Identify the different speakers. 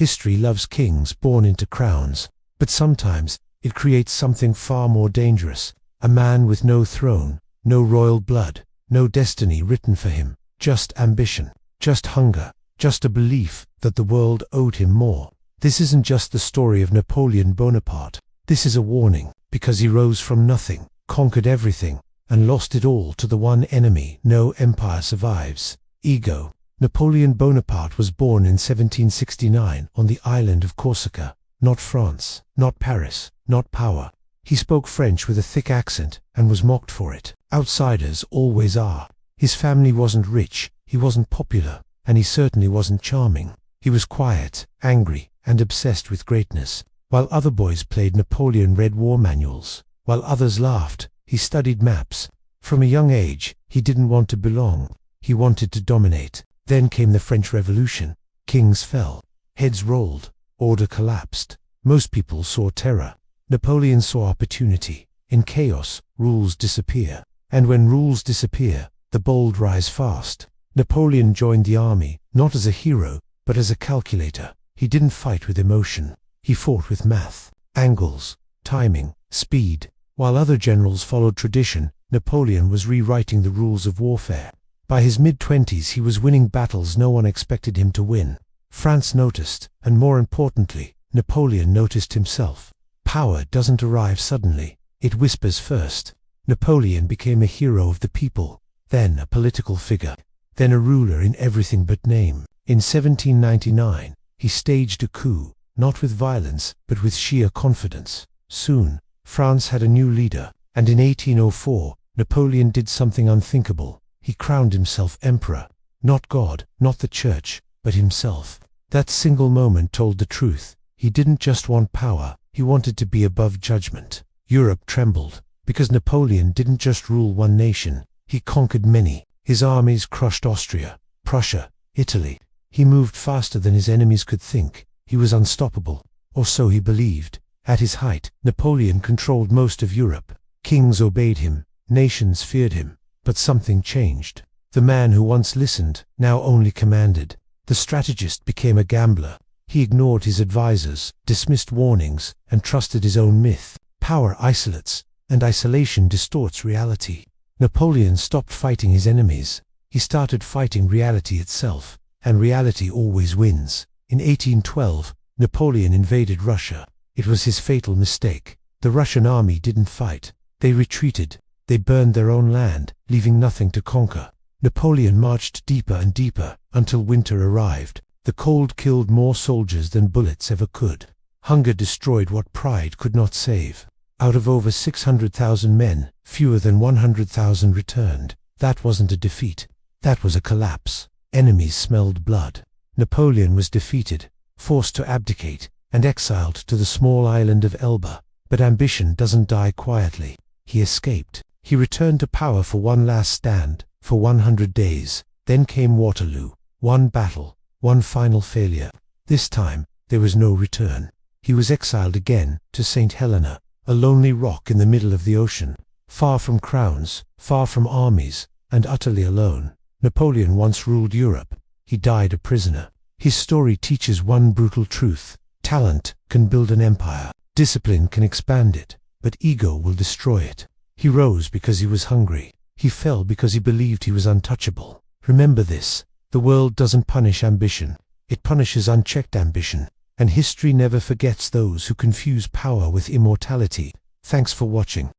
Speaker 1: History loves kings born into crowns, but sometimes it creates something far more dangerous. A man with no throne, no royal blood, no destiny written for him, just ambition, just hunger, just a belief that the world owed him more. This isn't just the story of Napoleon Bonaparte. This is a warning, because he rose from nothing, conquered everything, and lost it all to the one enemy no empire survives: ego. Napoleon Bonaparte was born in 1769 on the island of Corsica. Not France, not Paris, not power. He spoke French with a thick accent and was mocked for it. Outsiders always are. His family wasn't rich, he wasn't popular, and he certainly wasn't charming. He was quiet, angry, and obsessed with greatness. While other boys played Napoleon read war manuals. While others laughed, he studied maps. From a young age, he didn't want to belong. He wanted to dominate. Then came the French Revolution. Kings fell. Heads rolled. Order collapsed. Most people saw terror. Napoleon saw opportunity. In chaos, rules disappear. And when rules disappear, the bold rise fast. Napoleon joined the army, not as a hero, but as a calculator. He didn't fight with emotion. He fought with math, angles, timing, speed. While other generals followed tradition, Napoleon was rewriting the rules of warfare. By his mid-20s he was winning battles no one expected him to win. France noticed, and more importantly, Napoleon noticed himself. Power doesn't arrive suddenly, it whispers first. Napoleon became a hero of the people, then a political figure, then a ruler in everything but name. In 1799, he staged a coup, not with violence, but with sheer confidence. Soon, France had a new leader, and in 1804, Napoleon did something unthinkable. He crowned himself emperor. Not God, not the church, but himself. That single moment told the truth. He didn't just want power, he wanted to be above judgment. Europe trembled, because Napoleon didn't just rule one nation, he conquered many. His armies crushed Austria, Prussia, Italy. He moved faster than his enemies could think. He was unstoppable, or so he believed. At his height, Napoleon controlled most of Europe. Kings obeyed him, nations feared him. But something changed. The man who once listened, now only commanded. The strategist became a gambler. He ignored his advisors, dismissed warnings, and trusted his own myth. Power isolates, and isolation distorts reality. Napoleon stopped fighting his enemies. He started fighting reality itself, and reality always wins. In 1812, Napoleon invaded Russia. It was his fatal mistake. The Russian army didn't fight. They retreated. They burned their own land, leaving nothing to conquer. Napoleon marched deeper and deeper, until winter arrived. The cold killed more soldiers than bullets ever could. Hunger destroyed what pride could not save. Out of over 600,000 men, fewer than 100,000 returned. That wasn't a defeat. That was a collapse. Enemies smelled blood. Napoleon was defeated, forced to abdicate, and exiled to the small island of Elba. But ambition doesn't die quietly. He escaped. He returned to power for one last stand, for 100 days. Then came Waterloo. One battle, one final failure. This time, there was no return. He was exiled again, to St. Helena, a lonely rock in the middle of the ocean. Far from crowns, far from armies, and utterly alone. Napoleon once ruled Europe. He died a prisoner. His story teaches one brutal truth. Talent can build an empire. Discipline can expand it, but ego will destroy it. He rose because he was hungry. He fell because he believed he was untouchable. Remember this, the world doesn't punish ambition. It punishes unchecked ambition. And history never forgets those who confuse power with immortality. Thanks for watching.